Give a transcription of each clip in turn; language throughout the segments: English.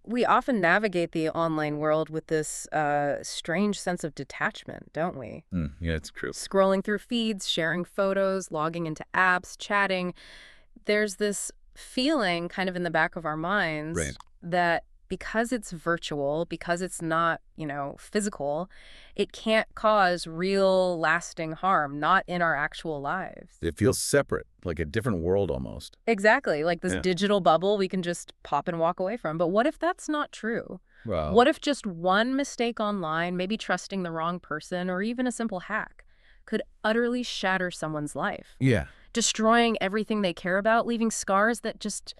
We often navigate the online world with this strange sense of detachment, don't we? Yeah, it's true. Scrolling through feeds, sharing photos, logging into apps, chatting. There's this feeling kind of in the back of our minds Right. that because it's virtual, because it's not, physical, it can't cause real lasting harm, not in our actual lives. It feels separate, like a different world almost. Exactly, like this Yeah. digital bubble we can just pop and walk away from. But what if that's not true? Well, What if just one mistake online, maybe trusting the wrong person or even a simple hack, could utterly shatter someone's life, yeah. destroying everything they care about, leaving scars that just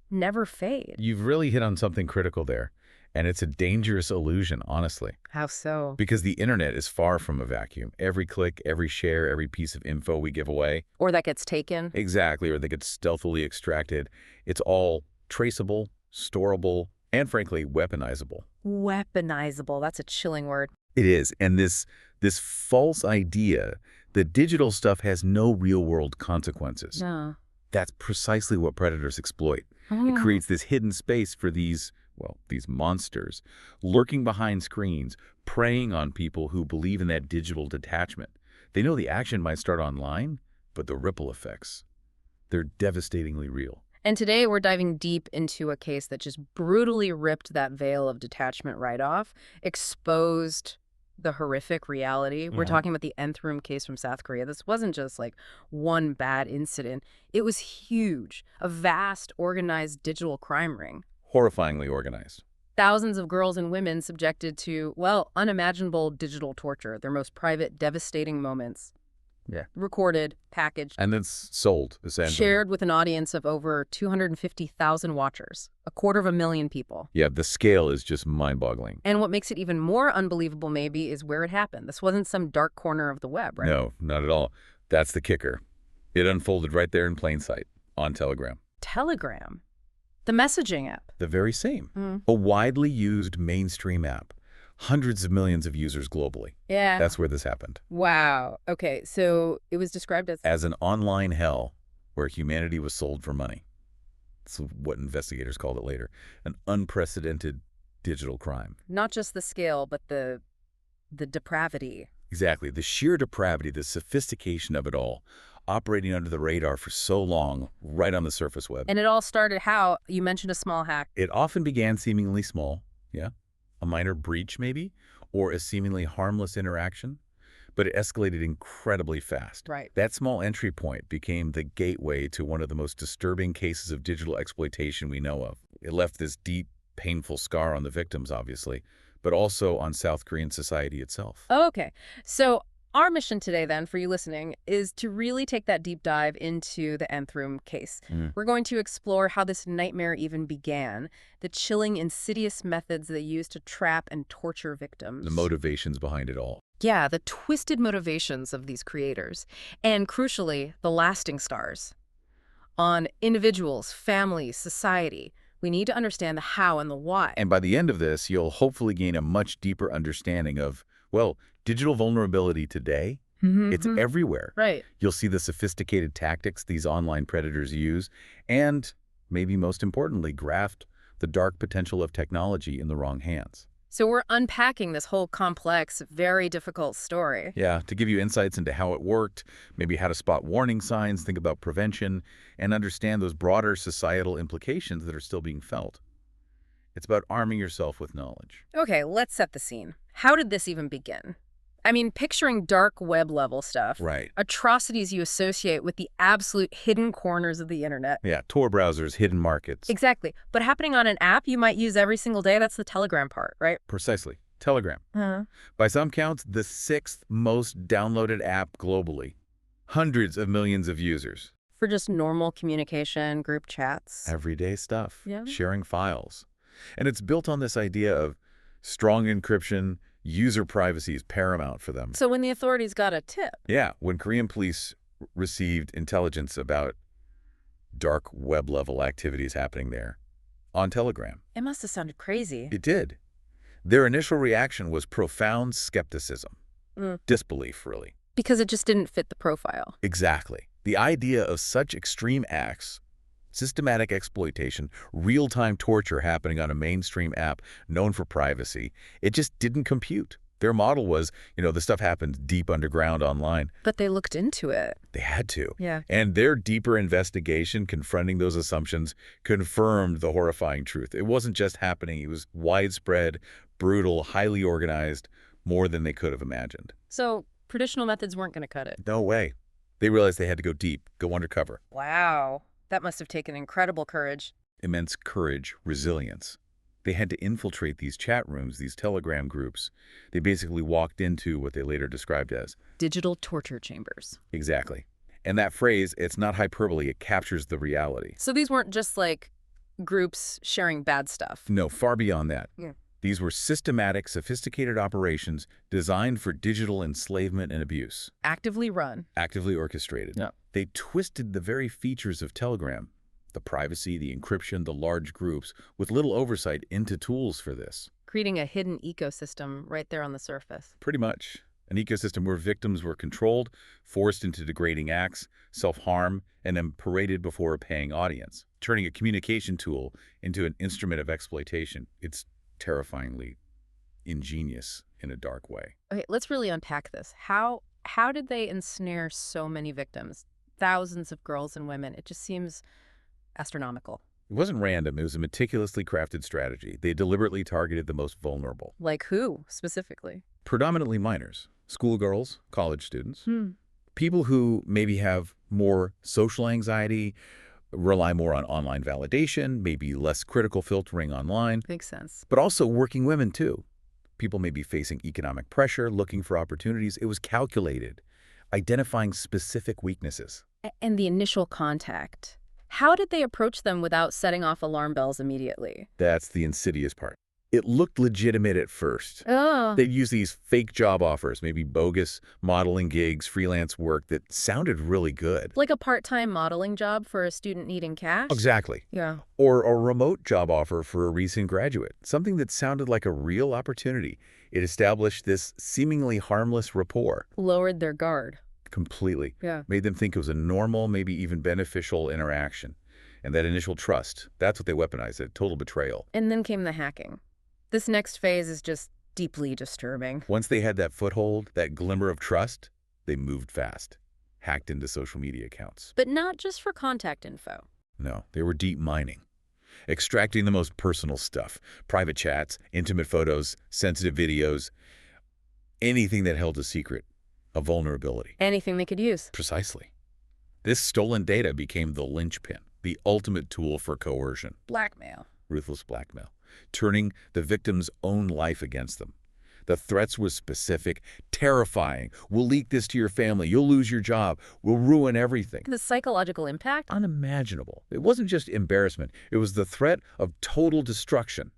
never fade? You've really hit on something critical there. And it's a dangerous illusion, honestly. How so? Because the internet is far from a vacuum. Every click, every share, every piece of info we give away. Or that gets taken? Exactly, or they get stealthily extracted. It's all traceable, storable, and frankly, weaponizable. Weaponizable. That's a chilling word. It is. And this false idea that digital stuff has no real-world consequences. Yeah. That's precisely what predators exploit. It creates this hidden space for these monsters, lurking behind screens, preying on people who believe in that digital detachment. They know the action might start online, but the ripple effects, they're devastatingly real. And today we're diving deep into a case that just brutally ripped that veil of detachment right off, exposed the horrific reality. We're Yeah. talking about the Nth Room case from South Korea. This wasn't just like one bad incident. It was huge, a vast, organized digital crime ring. Horrifyingly organized. Thousands of girls and women subjected to, well, unimaginable digital torture, their most private, devastating moments. Yeah. Recorded, packaged, And then sold, essentially. shared with an audience of over 250,000 watchers, 250,000 people. Yeah, the scale is just mind-boggling. And what makes it even more unbelievable, maybe, is where it happened. This wasn't some dark corner of the web, right? No, not at all. That's the kicker. It unfolded right there in plain sight, on Telegram. Telegram. The messaging app. The very same. A widely used mainstream app. Hundreds of millions of users globally. Yeah. That's where this happened. Wow. Okay, so it was described as As an online hell where humanity was sold for money. That's what investigators called it later. An unprecedented digital crime. not just the scale, but the depravity. Exactly. The sheer depravity, the sophistication of it all, operating under the radar for so long, right on the surface web. And it all started how? You mentioned a small hack. It often began seemingly small, yeah, a minor breach maybe, or a seemingly harmless interaction, but it escalated incredibly fast. Right. That small entry point became the gateway to one of the most disturbing cases of digital exploitation we know of. It left this deep, painful scar on the victims, obviously, but also on South Korean society itself. Okay. So our mission today, then, for you listening, is to really take that deep dive into the Nth Room case. We're going to explore how this nightmare even began, the chilling, insidious methods they used to trap and torture victims. The motivations behind it all. Yeah, the twisted motivations of these creators. And crucially, the lasting scars on individuals, families, society. We need to understand the how and the why. And by the end of this, you'll hopefully gain a much deeper understanding of, well, digital vulnerability today. It's everywhere. Right. You'll see the sophisticated tactics these online predators use, and maybe most importantly, grasp the dark potential of technology in the wrong hands. So we're unpacking this whole complex, very difficult story. Yeah, to give you insights into how it worked, maybe how to spot warning signs, think about prevention, and understand those broader societal implications that are still being felt. It's about arming yourself with knowledge. Okay, let's set the scene. How did this even begin? I mean, picturing dark web level stuff. Right. Atrocities you associate with the absolute hidden corners of the internet. Yeah, Tor browsers, hidden markets. Exactly. But happening on an app you might use every single day, that's the Telegram part, right? Precisely. Telegram. By some counts, the 6th most downloaded app globally. Hundreds of millions of users. For just normal communication, group chats. Everyday stuff. Yeah. Sharing files. And it's built on this idea of strong encryption. User privacy is paramount for them. So when the authorities got a tip. Yeah, when Korean police received intelligence about dark web-level activities happening there on Telegram. It must have sounded crazy. It did. Their initial reaction was profound skepticism. Disbelief, really. Because it just didn't fit the profile. Exactly. The idea of such extreme acts, Systematic exploitation, real-time torture happening on a mainstream app known for privacy. It just didn't compute. Their model was, the stuff happened deep underground online. But they looked into it. They had to. Yeah. And their deeper investigation confronting those assumptions confirmed the horrifying truth. It wasn't just happening. It was widespread, brutal, highly organized, more than they could have imagined. So traditional methods weren't going to cut it. No way. They realized they had to go deep, go undercover. Wow. That must have taken incredible courage. Immense courage, resilience. They had to infiltrate these chat rooms, these Telegram groups. They basically walked into what they later described as digital torture chambers. Exactly. And that phrase, it's not hyperbole, it captures the reality. So these weren't just like groups sharing bad stuff. No, far beyond that. Yeah. These were systematic, sophisticated operations designed for digital enslavement and abuse. Actively run. Actively orchestrated. Yeah. They twisted the very features of Telegram, the privacy, the encryption, the large groups, with little oversight into tools for this. Creating a hidden ecosystem right there on the surface. Pretty much. An ecosystem where victims were controlled, forced into degrading acts, self-harm, and then paraded before a paying audience, turning a communication tool into an instrument of exploitation. It's terrifyingly ingenious in a dark way. Okay, let's really unpack this. How did they ensnare so many victims? Thousands of girls and women. It just seems astronomical. It wasn't random. It was a meticulously crafted strategy. They deliberately targeted the most vulnerable. Like who, specifically? Predominantly minors, schoolgirls, college students, people who maybe have more social anxiety, rely more on online validation, maybe less critical filtering online. Makes sense. But also working women, too. People may be facing economic pressure, looking for opportunities. It was calculated, identifying specific weaknesses. And the initial contact. How did they approach them without setting off alarm bells immediately? That's the insidious part. It looked legitimate at first. Oh. They'd use these fake job offers, maybe bogus modeling gigs, freelance work that sounded really good. Like a part-time modeling job for a student needing cash? Exactly. Yeah. Or a remote job offer for a recent graduate, something that sounded like a real opportunity. It established this seemingly harmless rapport. Lowered their guard. Completely. Yeah. Made them think it was a normal, maybe even beneficial interaction. And that initial trust, that's what they weaponized, that total betrayal. And then came the hacking. This next phase is just deeply disturbing. Once they had that foothold, that glimmer of trust, they moved fast, hacked into social media accounts. But not just for contact info. No, they were deep mining, extracting the most personal stuff, private chats, intimate photos, sensitive videos, anything that held a secret, a vulnerability. Anything they could use. Precisely. This stolen data became the linchpin, the ultimate tool for coercion. Blackmail. Ruthless blackmail, turning the victim's own life against them. The threats were specific, terrifying. We'll leak this to your family. You'll lose your job. We'll ruin everything. The psychological impact? Unimaginable. It wasn't just embarrassment. It was the threat of total destruction.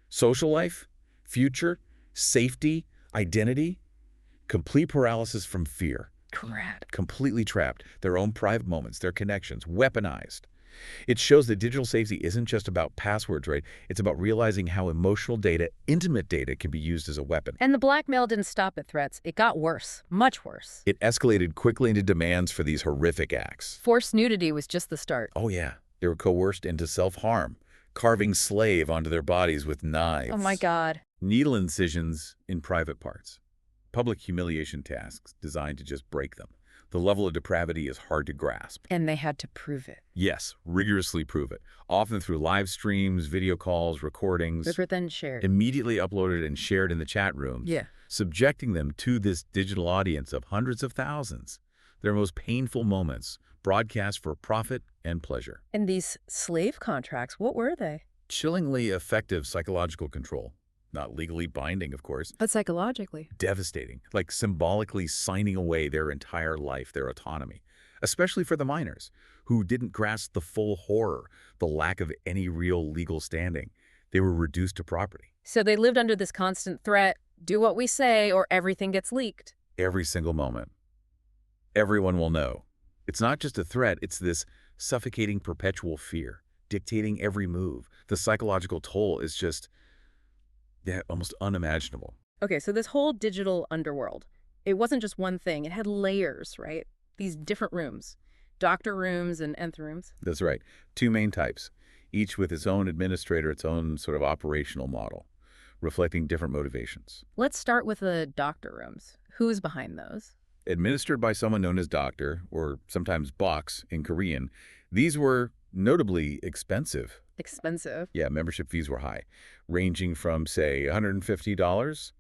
Social life, future, safety, identity, complete paralysis from fear. Correct. Completely trapped. Their own private moments, their connections, weaponized. It shows that digital safety isn't just about passwords, right? It's about realizing how emotional data, intimate data, can be used as a weapon. And the blackmail didn't stop at threats. It got worse, much worse. It escalated quickly into demands for these horrific acts. Forced nudity was just the start. Oh, yeah. They were coerced into self-harm, carving slave onto their bodies with knives. Oh, my God. Needle incisions in private parts. Public humiliation tasks designed to just break them. The level of depravity is hard to grasp. And they had to prove it. Yes, rigorously prove it, often through live streams, video calls, recordings. Which were then shared. Immediately uploaded and shared in the chat rooms. Yeah. Subjecting them to this digital audience of hundreds of thousands. Their most painful moments, broadcast for profit and pleasure. And these slave contracts, what were they? Chillingly effective psychological control. Not legally binding, of course. But psychologically. Devastating, like symbolically signing away their entire life, their autonomy. Especially for the minors, who didn't grasp the full horror, the lack of any real legal standing. They were reduced to property. So they lived under this constant threat, do what we say or everything gets leaked. Every single moment. Everyone will know. It's not just a threat, it's this suffocating perpetual fear, dictating every move. The psychological toll is just... yeah, almost unimaginable. Okay, so this whole digital underworld, it wasn't just one thing. It had layers, right? These different rooms, Doctor rooms and Nth rooms. That's right. Two main types, each with its own administrator, its own sort of operational model, reflecting different motivations. Let's start with the doctor rooms. Who's behind those? Administered by someone known as doctor, or sometimes box in Korean, these were notably expensive. Expensive. Yeah, membership fees were high, ranging from, say, $150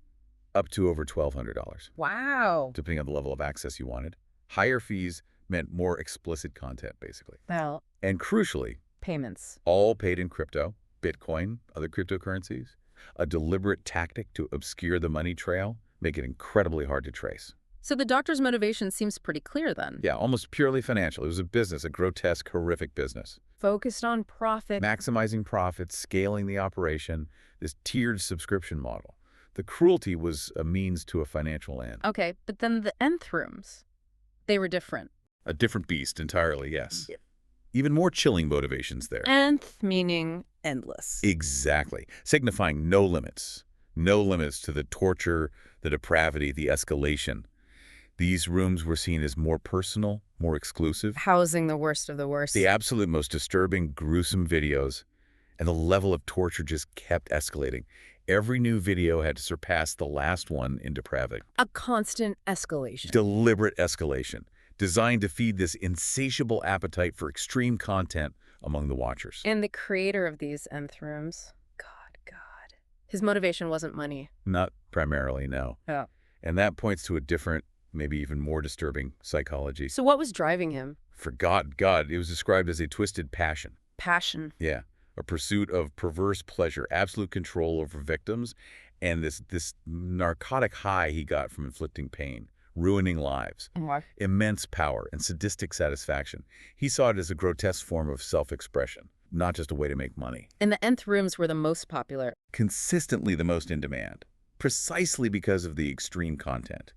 up to over $1,200, Wow. depending on the level of access you wanted. Higher fees meant more explicit content, basically. Well, And crucially, payments. all paid in crypto, Bitcoin, other cryptocurrencies, a deliberate tactic to obscure the money trail, make it incredibly hard to trace. So the doctor's motivation seems pretty clear then. Yeah, almost purely financial. It was a business, a grotesque, horrific business. Focused on profit. Maximizing profits, scaling the operation, this tiered subscription model. The cruelty was a means to a financial end. Okay, but then the Nth rooms, they were different. A different beast entirely, yes. Even more chilling motivations there. Nth meaning endless. Exactly. Signifying no limits. No limits to the torture, the depravity, the escalation. These rooms were seen as more personal, more exclusive. Housing the worst of the worst. The absolute most disturbing, gruesome videos, and the level of torture just kept escalating. Every new video had to surpass the last one in depravity. A constant escalation. Deliberate escalation, designed to feed this insatiable appetite for extreme content among the watchers. And the creator of these Nth rooms, God. His motivation wasn't money. Not primarily, no. Yeah. And that points to a different, maybe even more disturbing psychology. So what was driving him? For God, it was described as a twisted passion. Passion. Yeah, a pursuit of perverse pleasure, absolute control over victims, and this narcotic high he got from inflicting pain, ruining lives, immense power, and sadistic satisfaction. He saw it as a grotesque form of self-expression, not just a way to make money. And the Nth rooms were the most popular. Consistently the most in demand, precisely because of the extreme content.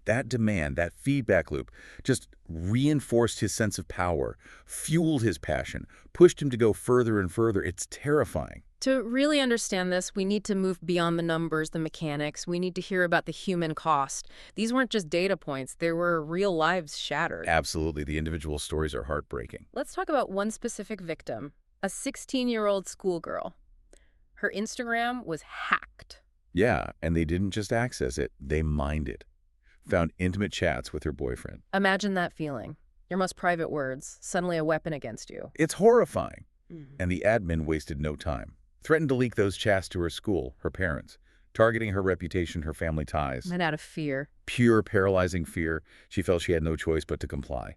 That demand, that feedback loop, just reinforced his sense of power, fueled his passion, pushed him to go further and further. It's terrifying. To really understand this, we need to move beyond the numbers, the mechanics. We need to hear about the human cost. These weren't just data points. There were real lives shattered. Absolutely. The individual stories are heartbreaking. Let's talk about one specific victim, a 16-year-old schoolgirl. Her Instagram was hacked. Yeah, and they didn't just access it, they mined it. Found intimate chats with her boyfriend. Imagine that feeling. Your most private words, suddenly a weapon against you. It's horrifying. And the admin wasted no time. Threatened to leak those chats to her school, her parents, targeting her reputation, her family ties. And out of fear. Pure, paralyzing fear. She felt she had no choice but to comply.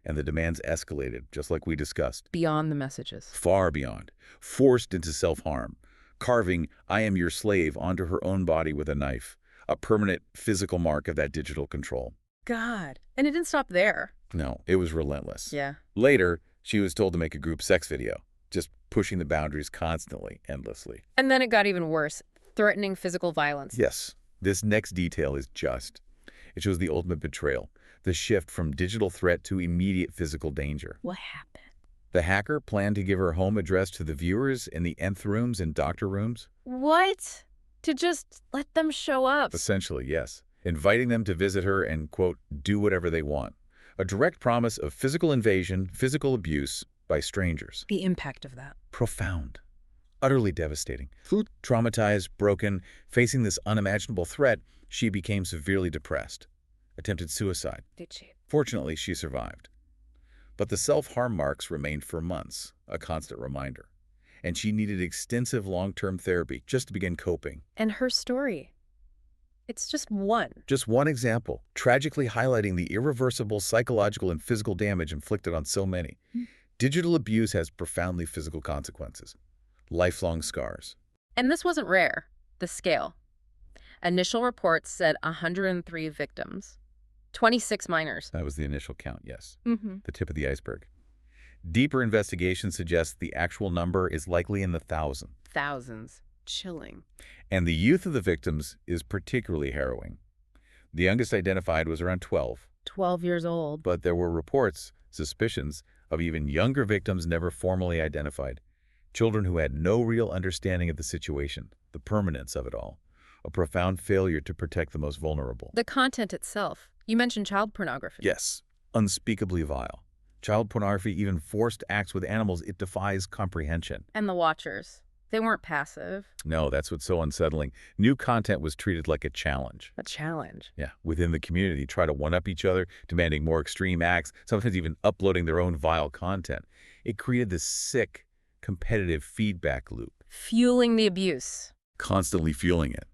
And the demands escalated, just like we discussed. Beyond the messages. Far beyond. Forced into self-harm. Carving, "I am your slave," onto her own body with a knife. A permanent physical mark of that digital control. God. And it didn't stop there. No, it was relentless. Yeah. Later, she was told to make a group sex video, just pushing the boundaries constantly, endlessly. And then it got even worse, threatening physical violence. Yes, this next detail is just. It shows the ultimate betrayal, the shift from digital threat to immediate physical danger. What happened? The hacker planned to give her home address to the viewers in the Nth rooms and doctor rooms. What? To just let them show up? Essentially, yes. Inviting them to visit her and, quote, do whatever they want. A direct promise of physical invasion, physical abuse by strangers. The impact of that. Profound. Utterly devastating. Traumatized, broken, facing this unimaginable threat, she became severely depressed. Attempted suicide. Did she? Fortunately, she survived. But the self-harm marks remained for months, a constant reminder. And she needed extensive long-term therapy just to begin coping. And her story. It's just one. Just one example, tragically highlighting the irreversible psychological and physical damage inflicted on so many. Digital abuse has profoundly physical consequences. Lifelong scars. And this wasn't rare. The scale. Initial reports said 103 victims. 26 minors. That was the initial count, yes. Mm-hmm. The tip of the iceberg. Deeper investigation suggests the actual number is likely in the thousands. Thousands. Chilling. And the youth of the victims is particularly harrowing. The youngest identified was around 12. 12 years old. But there were reports, suspicions, of even younger victims never formally identified. Children who had no real understanding of the situation, the permanence of it all. A profound failure to protect the most vulnerable. The content itself. You mentioned child pornography. Yes, unspeakably vile. child pornography, even forced acts with animals. It defies comprehension. And the watchers, they weren't passive. No, that's what's so unsettling. New content was treated like a challenge. A challenge. Yeah, within the community, try to one-up each other, demanding more extreme acts, sometimes even uploading their own vile content. It created this sick, competitive feedback loop. Fueling the abuse. Constantly fueling it.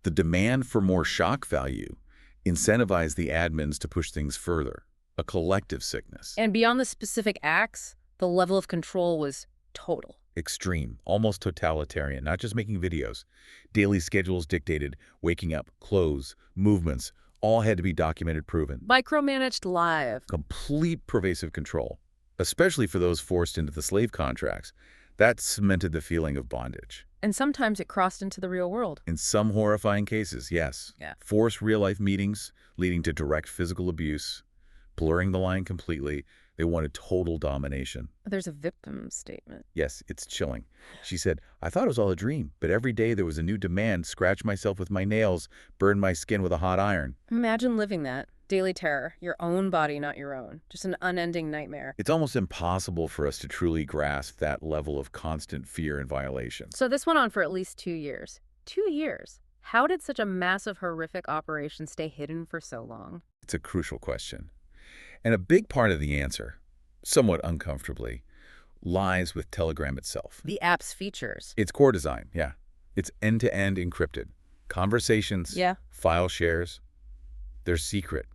The demand for more shock value incentivized the admins to push things further. A collective sickness. And beyond the specific acts, the level of control was total. Extreme, almost totalitarian, not just making videos. Daily schedules dictated, waking up, clothes, movements, all had to be documented, proven. Micromanaged live. Complete pervasive control, especially for those forced into the slave contracts. That cemented the feeling of bondage. And sometimes it crossed into the real world. In some horrifying cases, yes. Yeah. Forced real-life meetings leading to direct physical abuse, blurring the line completely. They wanted total domination. There's a victim statement. Yes, it's chilling. She said, I thought it was all a dream, but every day there was a new demand, scratch myself with my nails, burn my skin with a hot iron. Imagine living that. Daily terror. Your own body, not your own. Just an unending nightmare. It's almost impossible for us to truly grasp that level of constant fear and violation. So this went on for at least 2 years. 2 years. How did such a massive, horrific operation stay hidden for so long? It's a crucial question. And a big part of the answer, somewhat uncomfortably, lies with Telegram itself. The app's features. Its core design, yeah. It's end-to-end encrypted. Conversations, file shares, they're secret.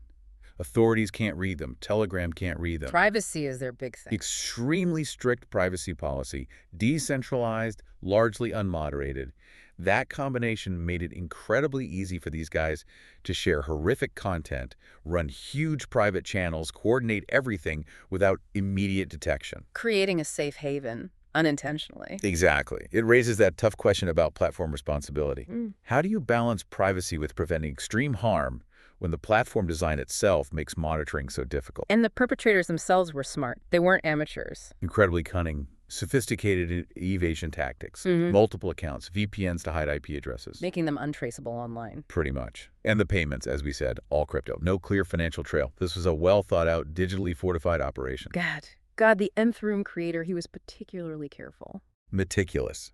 Authorities can't read them. Telegram can't read them. Privacy is their big thing. Extremely strict privacy policy, decentralized, largely unmoderated. That combination made it incredibly easy for these guys to share horrific content, run huge private channels, coordinate everything without immediate detection. Creating a safe haven, unintentionally. Exactly. It raises that tough question about platform responsibility. How do you balance privacy with preventing extreme harm when the platform design itself makes monitoring so difficult? And the perpetrators themselves were smart. They weren't amateurs. Incredibly cunning. Sophisticated evasion tactics, multiple accounts, VPNs to hide IP addresses. Making them untraceable online. Pretty much. And the payments, as we said, all crypto. No clear financial trail. This was a well-thought-out, digitally fortified operation. God, the Nth Room creator, he was particularly careful. Meticulous.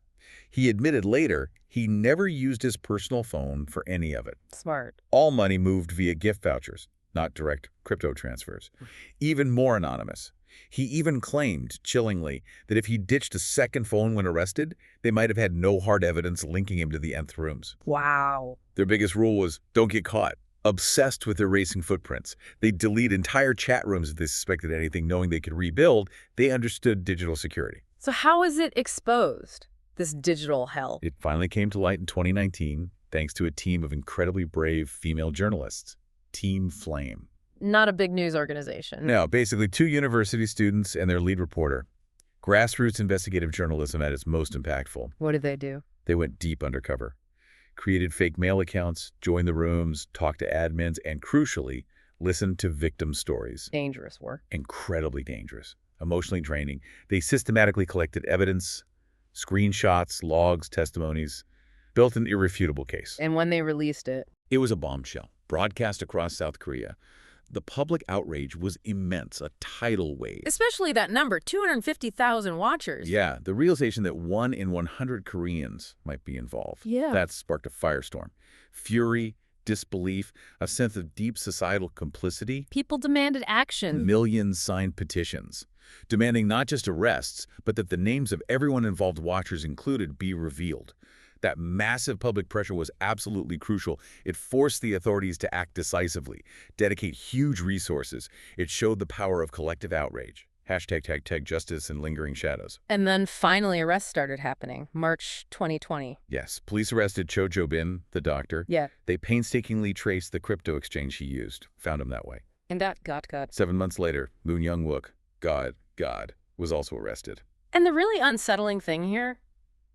He admitted later he never used his personal phone for any of it. Smart. All money moved via gift vouchers, not direct crypto transfers. Even more anonymous. He even claimed, chillingly, that if he ditched a second phone when arrested, they might have had no hard evidence linking him to the Nth Rooms. Wow. Their biggest rule was, don't get caught. Obsessed with erasing footprints. They'd delete entire chat rooms if they suspected anything, knowing they could rebuild. They understood digital security. So how is it exposed, this digital hell? It finally came to light in 2019, thanks to a team of incredibly brave female journalists. Team Flame. Not a big news organization. No, basically 2 university students and their lead reporter. Grassroots investigative journalism at its most impactful. What did they do? They went deep undercover. Created fake mail accounts, joined the rooms, talked to admins, and crucially, listened to victim stories. Dangerous work. Incredibly dangerous. Emotionally draining. They systematically collected evidence, screenshots, logs, testimonies, built an irrefutable case. And when they released it? It was a bombshell, broadcast across South Korea. The public outrage was immense, a tidal wave. Especially that number, 250,000 watchers. Yeah, the realization that 1 in 100 Koreans might be involved. Yeah. That sparked a firestorm. Fury, disbelief, a sense of deep societal complicity. People demanded action. Millions signed petitions, demanding not just arrests, but that the names of everyone involved, watchers included, be revealed. That massive public pressure was absolutely crucial. It forced the authorities to act decisively, dedicate huge resources. It showed the power of collective outrage. #tag justice and lingering shadows. And then finally arrests started happening, March 2020. Yes, police arrested Cho Jo-bin, the doctor. Yeah. They painstakingly traced the crypto exchange he used, found him that way. And that got. 7 months later, Moon Young-wook, God, was also arrested. And the really unsettling thing here,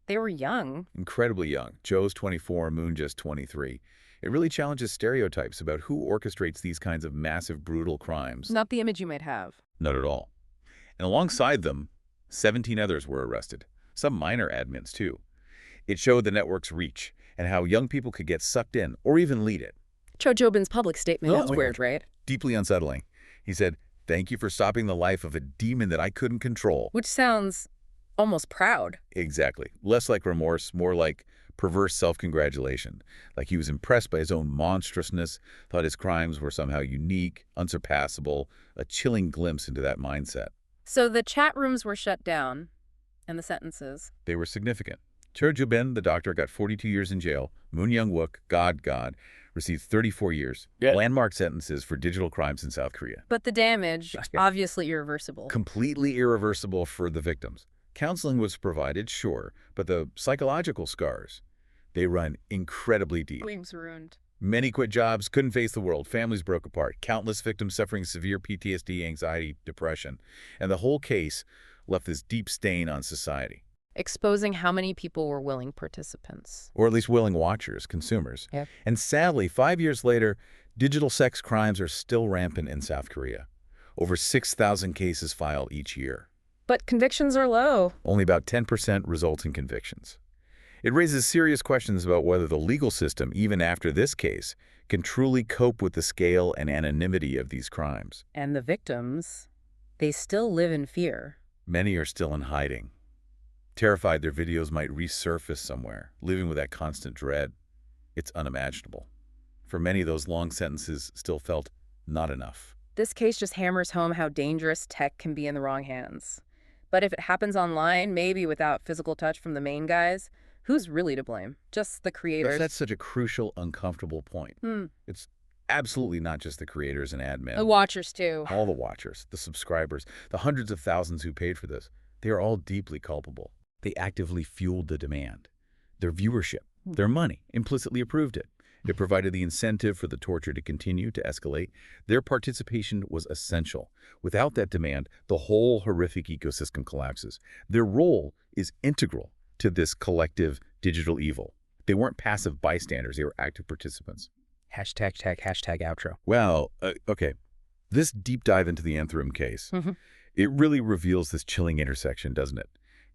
they were young. Incredibly young. Joe's 24, Moon just 23. It really challenges stereotypes about who orchestrates these kinds of massive, brutal crimes. Not the image you might have. Not at all. And alongside them, 17 others were arrested. Some minor admins, too. It showed the network's reach and how young people could get sucked in or even lead it. Cho Jo-bin's public statement, that's weird, right? Deeply unsettling. He said, Thank you for stopping the life of a demon that I couldn't control. Which sounds almost proud. Exactly. Less like remorse, more like perverse self-congratulation. Like he was impressed by his own monstrousness, thought his crimes were somehow unique, unsurpassable, a chilling glimpse into that mindset. So the chat rooms were shut down, and the sentences. They were significant. Cho Ju-bin, the doctor, got 42 years in jail. Moon Young-wook, God, received 34 years. Yeah. Landmark sentences for digital crimes in South Korea. But the damage, Yeah. obviously irreversible. Completely irreversible for the victims. Counseling was provided, sure, but the psychological scars, they run incredibly deep. Lives ruined. Many quit jobs, couldn't face the world, families broke apart, countless victims suffering severe PTSD, anxiety, depression, and the whole case left this deep stain on society. Exposing how many people were willing participants. Or at least willing watchers, consumers. Yep. And sadly, 5 years later, digital sex crimes are still rampant in South Korea. Over 6,000 cases filed each year. But convictions are low. Only about 10% result in convictions. It raises serious questions about whether the legal system, even after this case, can truly cope with the scale and anonymity of these crimes. And the victims, they still live in fear. Many are still in hiding, terrified their videos might resurface somewhere, living with that constant dread. It's unimaginable. For many, those long sentences still felt not enough. This case just hammers home how dangerous tech can be in the wrong hands. But if it happens online, maybe without physical touch from the main guys, who's really to blame? Just the creators. That's such a crucial, uncomfortable point. It's absolutely not just the creators and admin. The watchers, too. All the watchers, the subscribers, the hundreds of thousands who paid for this. They are all deeply culpable. They actively fueled the demand. Their viewership, their money, implicitly approved it. It provided the incentive for the torture to continue to escalate. Their participation was essential. Without that demand, the whole horrific ecosystem collapses. Their role is integral to this collective digital evil. They weren't passive bystanders. They were active participants. Hashtag outro. Well, okay. This deep dive into the Nth Room case, it really reveals this chilling intersection, doesn't it?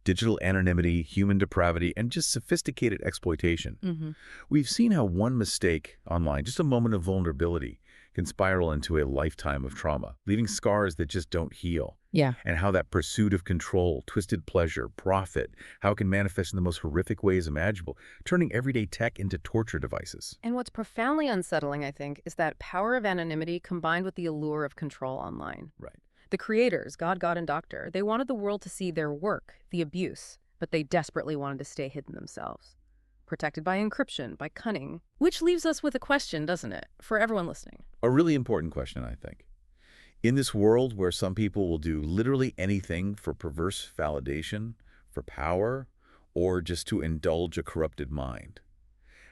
Digital anonymity, human depravity, and just sophisticated exploitation. We've seen how one mistake online, just a moment of vulnerability, can spiral into a lifetime of trauma, leaving scars that just don't heal. Yeah. And how that pursuit of control, twisted pleasure, profit, how it can manifest in the most horrific ways imaginable, turning everyday tech into torture devices. And what's profoundly unsettling, I think, is that power of anonymity combined with the allure of control online. Right. The creators, God, and Doctor, they wanted the world to see their work, the abuse, but they desperately wanted to stay hidden themselves. Protected by encryption, by cunning. Which leaves us with a question, doesn't it, for everyone listening? A really important question, I think. In this world where some people will do literally anything for perverse validation, for power, or just to indulge a corrupted mind,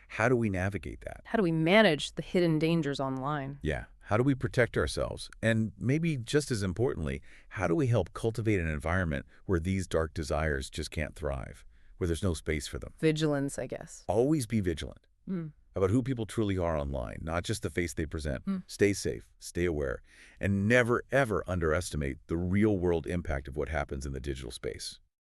how do we navigate that? How do we manage the hidden dangers online? Yeah. How do we protect ourselves? And maybe just as importantly, how do we help cultivate an environment where these dark desires just can't thrive, where there's no space for them? Vigilance, I guess. Always be vigilant about who people truly are online, not just the face they present. Stay safe, stay aware, and never, ever underestimate the real-world impact of what happens in the digital space.